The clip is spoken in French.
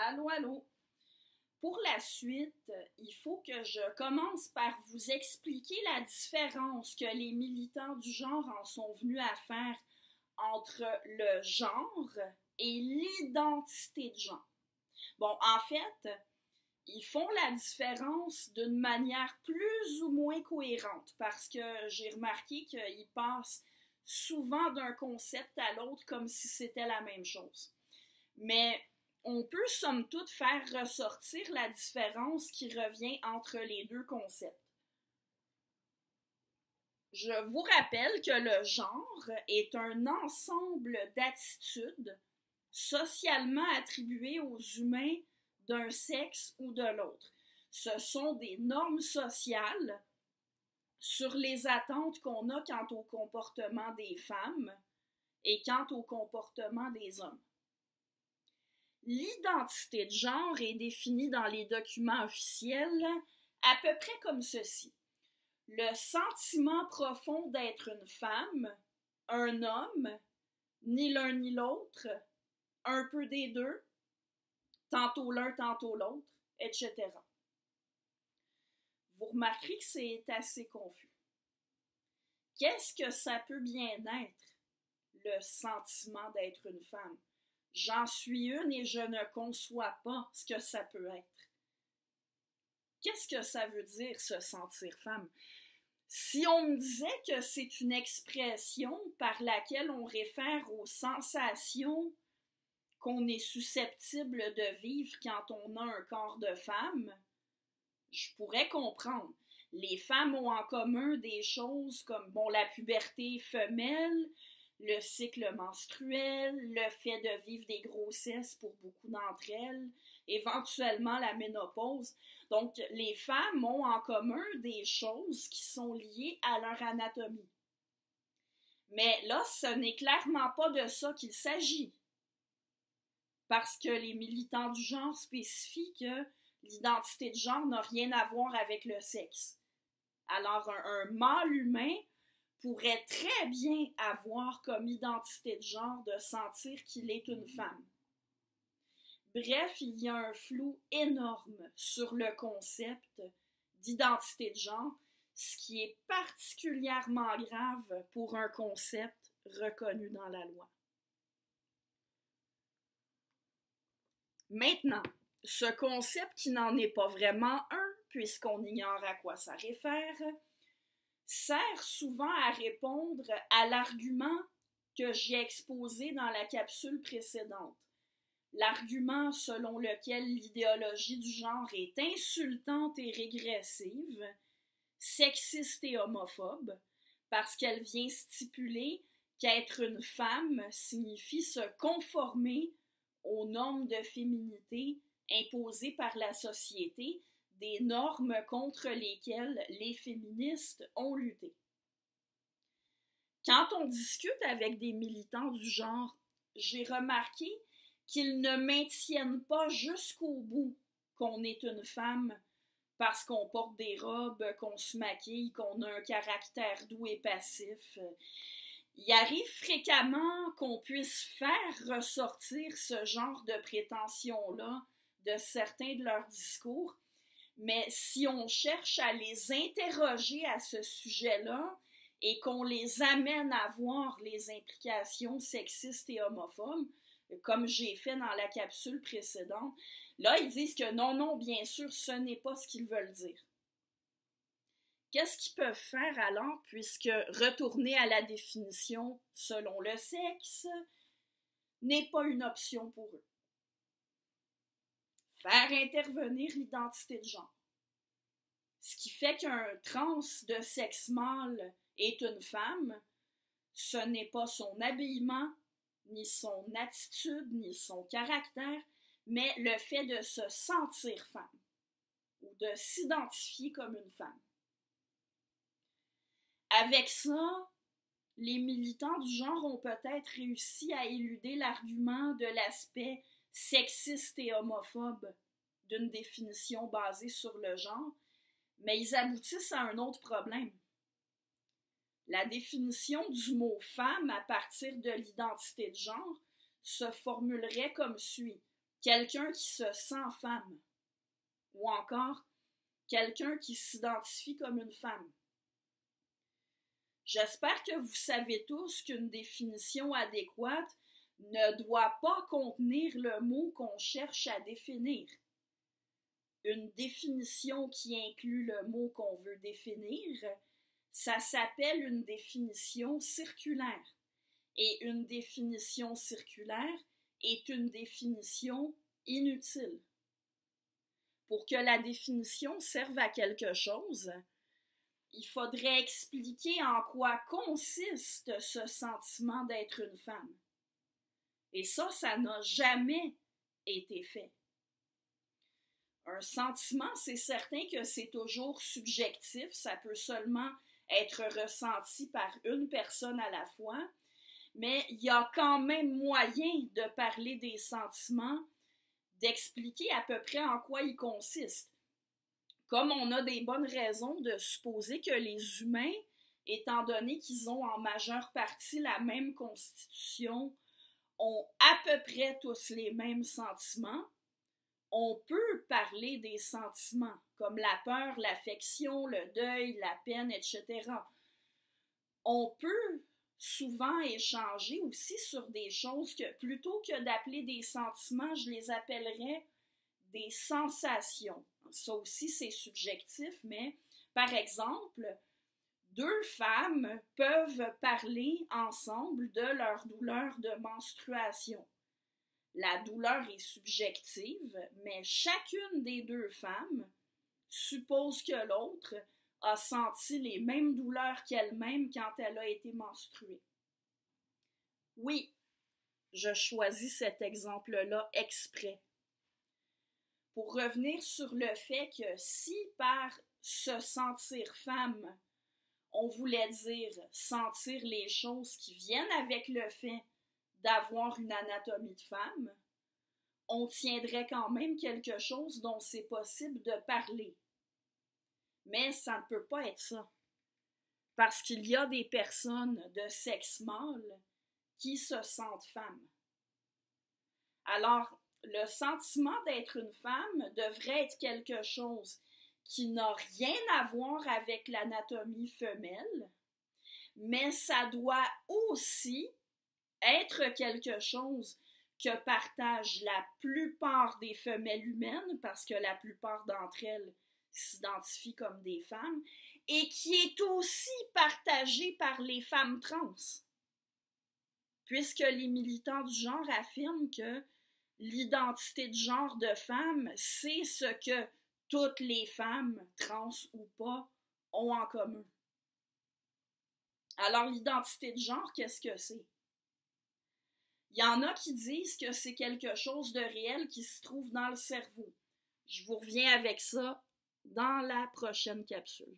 Allô, allô. Pour la suite, il faut que je commence par vous expliquer la différence que les militants du genre en sont venus à faire entre le genre et l'identité de genre. Bon, en fait, ils font la différence d'une manière plus ou moins cohérente parce que j'ai remarqué qu'ils passent souvent d'un concept à l'autre comme si c'était la même chose. Mais on peut somme toute faire ressortir la différence qui revient entre les deux concepts. Je vous rappelle que le genre est un ensemble d'attitudes socialement attribuées aux humains d'un sexe ou de l'autre. Ce sont des normes sociales sur les attentes qu'on a quant au comportement des femmes et quant au comportement des hommes. L'identité de genre est définie dans les documents officiels à peu près comme ceci. Le sentiment profond d'être une femme, un homme, ni l'un ni l'autre, un peu des deux, tantôt l'un, tantôt l'autre, etc. Vous remarquerez que c'est assez confus. Qu'est-ce que ça peut bien être, le sentiment d'être une femme? J'en suis une et je ne conçois pas ce que ça peut être. Qu'est-ce que ça veut dire, se sentir femme? Si on me disait que c'est une expression par laquelle on réfère aux sensations qu'on est susceptible de vivre quand on a un corps de femme, je pourrais comprendre. Les femmes ont en commun des choses comme la puberté femelle, le cycle menstruel, le fait de vivre des grossesses pour beaucoup d'entre elles, éventuellement la ménopause. Donc, les femmes ont en commun des choses qui sont liées à leur anatomie. Mais là, ce n'est clairement pas de ça qu'il s'agit. Parce que les militants du genre spécifient que l'identité de genre n'a rien à voir avec le sexe. Alors, un mâle humain pourrait très bien avoir comme identité de genre de sentir qu'il est une femme. Bref, il y a un flou énorme sur le concept d'identité de genre, ce qui est particulièrement grave pour un concept reconnu dans la loi. Maintenant, ce concept qui n'en est pas vraiment un, puisqu'on ignore à quoi ça réfère, sert souvent à répondre à l'argument que j'ai exposé dans la capsule précédente. L'argument selon lequel l'idéologie du genre est insultante et régressive, sexiste et homophobe, parce qu'elle vient stipuler qu'être une femme signifie se conformer aux normes de féminité imposées par la société, des normes contre lesquelles les féministes ont lutté. Quand on discute avec des militants du genre, j'ai remarqué qu'ils ne maintiennent pas jusqu'au bout qu'on est une femme parce qu'on porte des robes, qu'on se maquille, qu'on a un caractère doux et passif. Il arrive fréquemment qu'on puisse faire ressortir ce genre de prétention-là de certains de leurs discours, mais si on cherche à les interroger à ce sujet-là et qu'on les amène à voir les implications sexistes et homophobes, comme j'ai fait dans la capsule précédente, là, ils disent que non, bien sûr, ce n'est pas ce qu'ils veulent dire. Qu'est-ce qu'ils peuvent faire alors, puisque retourner à la définition selon le sexe n'est pas une option pour eux? Faire intervenir l'identité de genre. Ce qui fait qu'un trans de sexe mâle est une femme, ce n'est pas son habillement, ni son attitude, ni son caractère, mais le fait de se sentir femme ou de s'identifier comme une femme. Avec ça, les militants du genre ont peut-être réussi à éluder l'argument de l'aspect sexiste et homophobe d'une définition basée sur le genre, mais ils aboutissent à un autre problème. La définition du mot femme à partir de l'identité de genre se formulerait comme suit. quelqu'un qui se sent femme, ou encore quelqu'un qui s'identifie comme une femme. J'espère que vous savez tous qu'une définition adéquate ne doit pas contenir le mot qu'on cherche à définir. Une définition qui inclut le mot qu'on veut définir, ça s'appelle une définition circulaire. Et une définition circulaire est une définition inutile. Pour que la définition serve à quelque chose, il faudrait expliquer en quoi consiste ce sentiment d'être une femme. Et ça n'a jamais été fait. Un sentiment, c'est certain que c'est toujours subjectif, ça peut seulement être ressenti par une personne à la fois, mais il y a quand même moyen de parler des sentiments, d'expliquer à peu près en quoi ils consistent. Comme on a des bonnes raisons de supposer que les humains, étant donné qu'ils ont en majeure partie la même constitution, ont à peu près tous les mêmes sentiments, on peut parler des sentiments, comme la peur, l'affection, le deuil, la peine, etc. On peut souvent échanger aussi sur des choses que, plutôt que d'appeler des sentiments, je les appellerais des sensations. Ça aussi, c'est subjectif, mais par exemple, deux femmes peuvent parler ensemble de leur douleur de menstruation. La douleur est subjective, mais chacune des deux femmes suppose que l'autre a senti les mêmes douleurs qu'elle-même quand elle a été menstruée. Oui, je choisis cet exemple-là exprès. Pour revenir sur le fait que si par se sentir femme, on voulait dire sentir les choses qui viennent avec le fait d'avoir une anatomie de femme, on tiendrait quand même quelque chose dont c'est possible de parler. Mais ça ne peut pas être ça. Parce qu'il y a des personnes de sexe mâle qui se sentent femmes. Alors, le sentiment d'être une femme devrait être quelque chose qui n'a rien à voir avec l'anatomie femelle, mais ça doit aussi être quelque chose que partagent la plupart des femelles humaines, parce que la plupart d'entre elles s'identifient comme des femmes, et qui est aussi partagé par les femmes trans. Puisque les militants du genre affirment que l'identité de genre de femme, c'est ce que toutes les femmes, trans ou pas, ont en commun. Alors, l'identité de genre, qu'est-ce que c'est? Il y en a qui disent que c'est quelque chose de réel qui se trouve dans le cerveau. Je vous reviens avec ça dans la prochaine capsule.